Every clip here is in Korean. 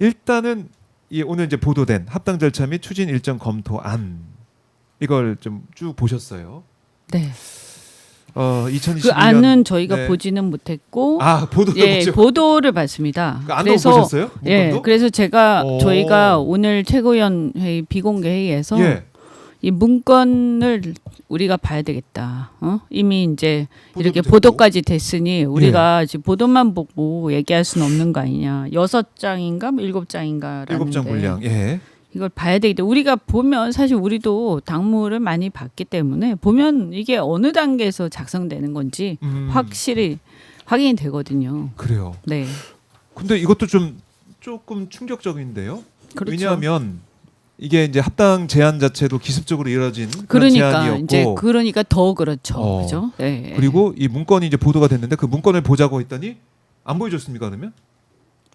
일단은 오늘 이제 보도된 합당 절차 및 추진 일정 검토안 이걸 좀 쭉 보셨어요. 네. 2021년 그 안은 저희가 네. 보지는 못했고, 보도도 예, 보죠. 보도를 봤습니다. 그 안도 보셨어요? 예, 문건도? 그래서 오. 저희가 오늘 최고위원 회의 비공개 회의에서 예. 이 문건을 우리가 봐야 되겠다. 이미 이제 이렇게 보도도 보도까지 됐으니 우리가 지금 보도만 보고 얘기할 수는 없는 거 아니냐. 6장인가 7장인가라는데 7장 분량. 예. 이걸 봐야 되겠다. 우리가 보면 사실 우리도 당무를 많이 봤기 때문에 보면 이게 어느 단계에서 작성되는 건지 확실히 확인이 되거든요. 그래요. 네. 근데 이것도 조금 충격적인데요. 그렇죠. 왜냐하면 이게 이제 합당 제안 자체도 기습적으로 이뤄진 그런 제안이었고, 그러니까 더 그렇죠. 그죠? 네. 그리고 이 문건이 이제 보도가 됐는데 그 문건을 보자고 했더니 안 보여줬습니까? 그러면?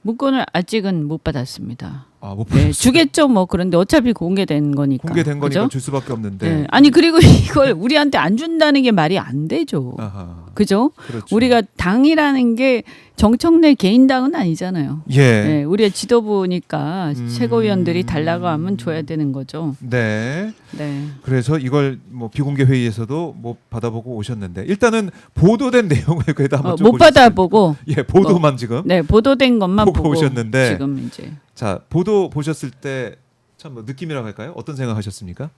문건을 아직은 못 받았습니다. 못 보여줬어요. 네, 주겠죠. 뭐 그런데 어차피 공개된 거니까. 공개된 거니까 그죠? 줄 수밖에 없는데. 네. 아니 그리고 이걸 우리한테 안 준다는 게 말이 안 되죠. 아하. 그죠? 그렇죠. 우리가 당이라는 게 정청래 개인 당은 아니잖아요. 예. 네, 우리의 지도부니까 최고위원들이 달라고 하면 줘야 되는 거죠. 네. 네. 그래서 이걸 뭐 비공개 회의에서도 못 받아보고 오셨는데 일단은 보도된 내용을 그래도 한번 좀 못 보셨어요. 받아보고. 예, 보도만 지금. 네, 보도된 것만 보고 보고 오셨는데. 지금 이제. 자, 보도 보셨을 때 참 뭐 느낌이라고 할까요? 어떤 생각하셨습니까?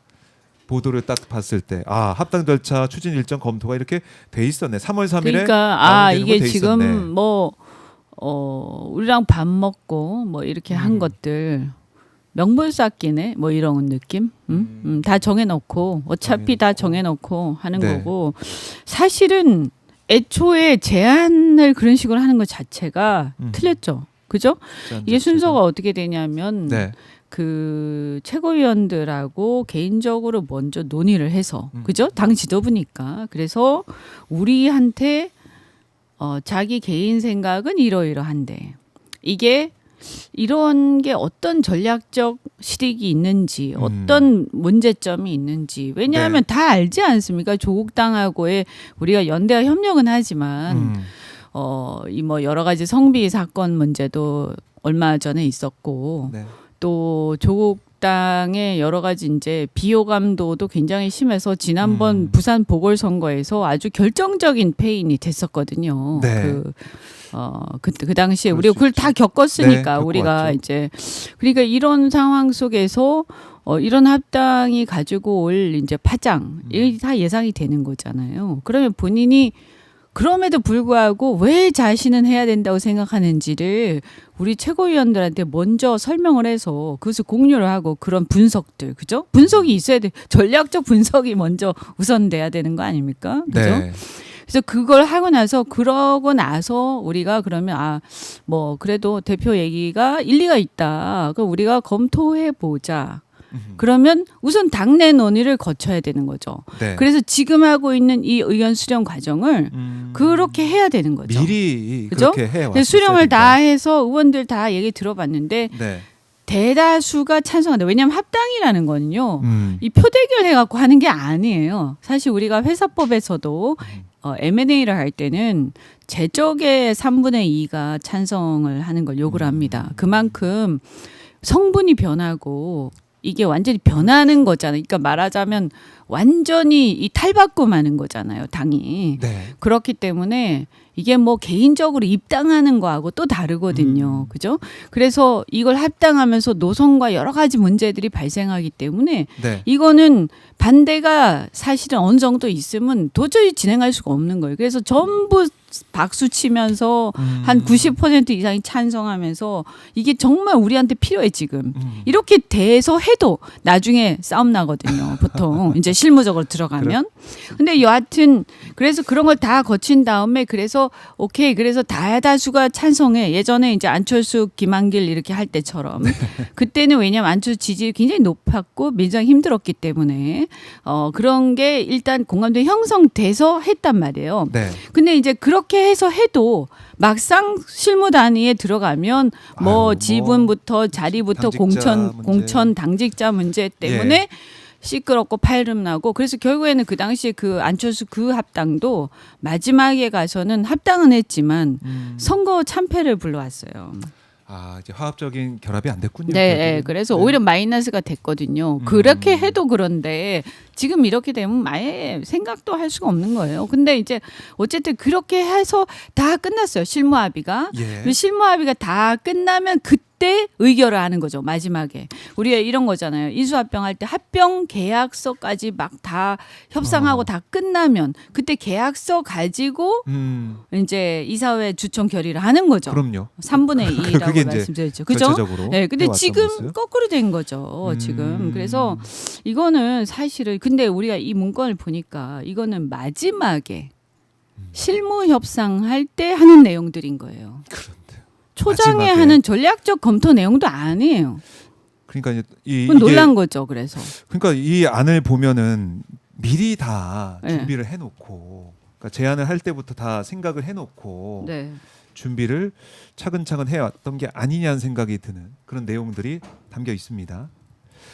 보도를 딱 봤을 때 합당 절차 추진 일정 검토가 이렇게 돼 있었네. 3월 3일에 그러니까 이게 지금 뭐 우리랑 밥 먹고 뭐 이렇게 한 것들 명분 쌓기네 뭐 이런 느낌? 다 정해놓고 어차피 다 정해놓고 하는 네. 거고 사실은 애초에 제안을 그런 식으로 하는 것 자체가 틀렸죠. 그죠? 이게 순서가 어떻게 되냐면 네. 그 최고위원들하고 개인적으로 먼저 논의를 해서 그죠? 당 지도부니까 그래서 우리한테 자기 개인 생각은 이러이러한데 이게 이런 게 어떤 전략적 실익이 있는지 어떤 문제점이 있는지 왜냐하면 네. 다 알지 않습니까? 조국 당하고의 우리가 연대와 협력은 하지만 이 뭐 여러 가지 성비 사건 문제도 얼마 전에 있었고 네. 또 조국 당의 여러 가지 이제 비호감도도 굉장히 심해서 지난번 부산 보궐선거에서 아주 결정적인 패인이 됐었거든요. 네. 그 당시에 우리가 그걸 다 겪었으니까 네, 우리가 겪어왔죠. 이제 그러니까 이런 상황 속에서 이런 합당이 가지고 올 이제 파장 이게 다 예상이 되는 거잖아요. 그러면 본인이 그럼에도 불구하고 왜 자신은 해야 된다고 생각하는지를 우리 최고위원들한테 먼저 설명을 해서 그것을 공유를 하고 그런 분석들, 그죠? 분석이 있어야 돼. 전략적 분석이 먼저 우선돼야 되는 거 아닙니까? 그죠? 네. 그래서 그걸 하고 나서 그러고 나서 우리가 그러면 뭐 그래도 대표 얘기가 일리가 있다. 그 우리가 검토해 보자. 그러면 우선 당내 논의를 거쳐야 되는 거죠. 네. 그래서 지금 하고 있는 이 의견 수렴 과정을 그렇게 해야 되는 거죠. 미리 그죠? 그렇게 해 그래서 수렴을 다 해서 의원들 다 얘기 들어봤는데 네. 대다수가 찬성한다. 왜냐하면 합당이라는 거는요. 음. 이 표대결 해갖고 하는 게 아니에요. 사실 우리가 회사법에서도 M&A를 할 때는 제적의 3분의 2가 찬성을 하는 걸 요구를 합니다. 그만큼 성분이 변하고 이게 완전히 변하는 거잖아요. 그러니까 말하자면 완전히 이 탈바꿈하는 거잖아요. 당이. 네. 그렇기 때문에 이게 뭐 개인적으로 입당하는 거하고 또 다르거든요. 그죠? 그래서 이걸 합당하면서 노선과 여러 가지 문제들이 발생하기 때문에 네. 이거는 반대가 사실은 어느 정도 있으면 도저히 진행할 수가 없는 거예요. 그래서 전부 박수 치면서 한 90% 이상이 찬성하면서 이게 정말 우리한테 필요해 지금. 이렇게 돼서 해도 나중에 싸움 나거든요. 보통 이제 실무적으로 들어가면. 근데 여하튼 그래서 그런 걸 다 거친 다음에 그래서 오케이 그래서 다수가 찬성해. 예전에 이제 안철수 김한길 이렇게 할 때처럼 그때는 왜냐면 안철수 지지율이 굉장히 높았고 민주당이 힘들었기 때문에 그런 게 일단 공감대 형성돼서 했단 말이에요. 네. 근데 이제 그렇게 해서 해도 막상 실무 단위에 들어가면 뭐 지분부터 자리부터 공천 당직자 문제 때문에 시끄럽고 팔름 나고 그래서 결국에는 그 당시에 그 안철수 그 합당도 마지막에 가서는 합당은 했지만 선거 참패를 불러왔어요. 이제 화합적인 결합이 안 됐군요. 네, 결국은. 네, 그래서 네. 오히려 마이너스가 됐거든요. 그렇게 해도 그런데 지금 이렇게 되면 아예 생각도 할 수가 없는 거예요. 근데 이제 어쨌든 그렇게 해서 다 끝났어요. 실무 합의가. 예. 그 실무 합의가 다 끝나면 그때 의결을 하는 거죠. 마지막에 우리가 이런 거잖아요. 인수합병 할 때 합병 계약서까지 막 다 협상하고 다 끝나면 그때 계약서 가지고 이제 이사회 주총 결의를 하는 거죠. 그럼요. 3분의 2라고 그게 이제 말씀드렸죠. 그죠? 절차적으로. 네, 근데 해왔던 지금 거였어요? 거꾸로 된 거죠. 지금. 그래서 이거는 사실은 근데 우리가 이 문건을 보니까 이거는 마지막에 실무 협상할 때 하는 내용들인 거예요. 그런데 초장에 마지막에. 하는 전략적 검토 내용도 아니에요. 그러니까 이제 이게 그건 놀란 거죠. 그래서. 그러니까 이 안을 보면은 미리 다 네. 준비를 해놓고, 그러니까 제안을 할 때부터 다 생각을 해놓고 네. 준비를 차근차근 해왔던 게 아니냐는 생각이 드는 그런 내용들이 담겨 있습니다.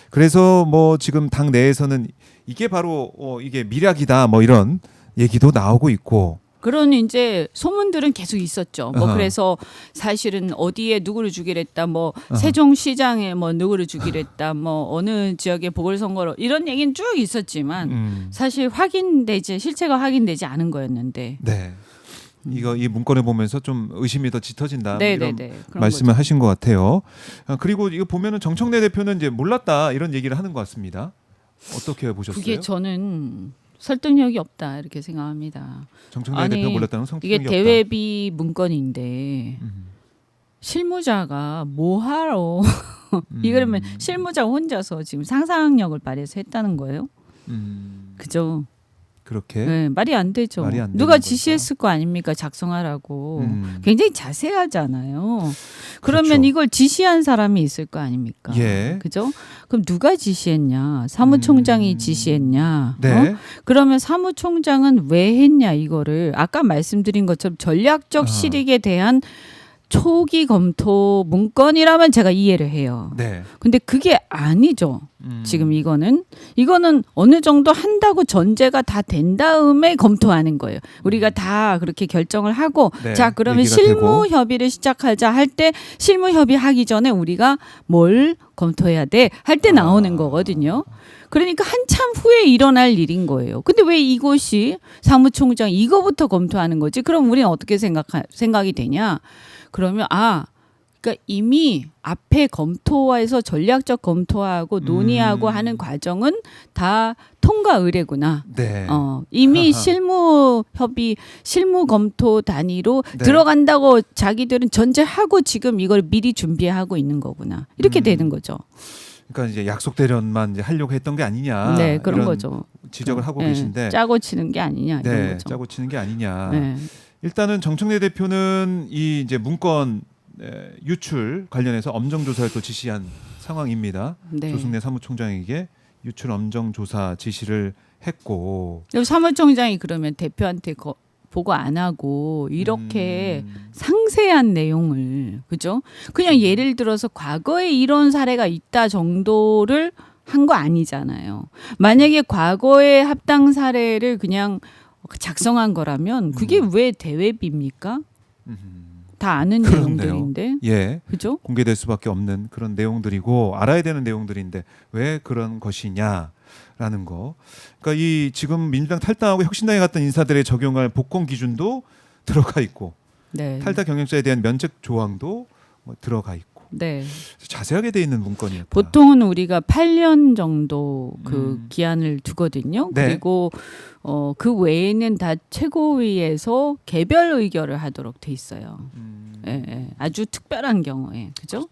그래서 뭐 지금 당 내에서는 이게 바로 이게 미략이다 뭐 이런 얘기도 나오고 있고. 그런 이제 소문들은 계속 있었죠. 뭐 어허. 그래서 사실은 어디에 누구를 주기로 했다. 뭐 어허. 세종시장에 뭐 누구를 주기로 했다. 뭐 어느 지역에 보궐선거로 이런 얘기는 쭉 있었지만 사실 확인되지 실체가 확인되지 않은 거였는데. 네. 이 문건을 보면서 좀 의심이 더 짙어진다. 네, 이런 네, 네. 그런 말씀을 거죠. 하신 것 같아요. 그리고 이거 보면은 정청래 대표는 이제 몰랐다 이런 얘기를 하는 것 같습니다. 어떻게 보셨어요? 그게 저는 설득력이 없다 이렇게 생각합니다. 정청래 아니, 대표 몰랐다는 성격이 이게 없다. 대외비 문건인데 실무자가 뭐하러 이러면 실무자 혼자서 지금 상상력을 발휘해서 했다는 거예요. 그죠? 그렇게 네, 말이 안 되죠. 말이 안 되는 누가 거죠. 지시했을 거 아닙니까? 작성하라고. 음. 굉장히 자세하잖아요. 그러면 그렇죠. 이걸 지시한 사람이 있을 거 아닙니까? 예. 그죠? 그럼 누가 지시했냐? 사무총장이 지시했냐? 네. 그러면 사무총장은 왜 했냐 이거를 아까 말씀드린 것처럼 전략적 아. 실익에 대한 초기 검토 문건이라면 제가 이해를 해요. 네. 근데 그게 아니죠. 지금 이거는 어느 정도 한다고 전제가 다 된 다음에 검토하는 거예요. 우리가 다 그렇게 결정을 하고 네, 자 그러면 얘기가 실무 되고. 협의를 시작하자 할 때 실무 협의하기 전에 우리가 뭘 검토해야 돼 할 때 나오는 거거든요. 그러니까 한참 후에 일어날 일인 거예요. 근데 왜 이것이 사무총장 이거부터 검토하는 거지? 그럼 우리는 어떻게 생각이 되냐? 그러면 그러니까 이미 앞에 검토해서 전략적 검토하고 논의하고 하는 과정은 다 통과 의뢰구나. 네. 이미 실무 협의, 실무 검토 단위로 네. 들어간다고 자기들은 전제하고 지금 이걸 미리 준비하고 있는 거구나. 이렇게 되는 거죠. 그러니까 이제 약속 대련만 이제 하려고 했던 게 아니냐. 네, 그런 이런 거죠. 지적을 하고 네, 계신데. 짜고 치는 게 아니냐 이런 네, 거죠. 짜고 치는 게 아니냐. 네. 일단은 정청래 대표는 이 이제 문건 유출 관련해서 엄정 조사를 또 지시한 상황입니다. 네. 조승래 사무총장에게 유출 엄정 조사 지시를 했고. 그리고 사무총장이 그러면 대표한테 보고 안 하고 이렇게 상세한 내용을 그죠? 그냥 예를 들어서 과거에 이런 사례가 있다 정도를 한 거 아니잖아요. 만약에 과거의 합당 사례를 그냥 작성한 거라면 그게 왜 대외비입니까? 다 아는 그렇네요. 내용들인데. 예. 그죠? 공개될 수밖에 없는 그런 내용들이고 알아야 되는 내용들인데 왜 그런 것이냐라는 거. 그러니까 이 지금 민주당 탈당하고 혁신당에 갔던 인사들의 적용할 복권 기준도 들어가 있고 네. 탈당 경영자에 대한 면책 조항도 뭐 들어가 있고 네. 자세하게 돼 있는 문건이었다. 보통은 우리가 8년 정도 그 음. 기한을 두거든요. 네. 그리고 그 외에는 다 최고위에서 개별 의결을 하도록 돼 있어요. 예, 예. 아주 특별한 경우에 그죠?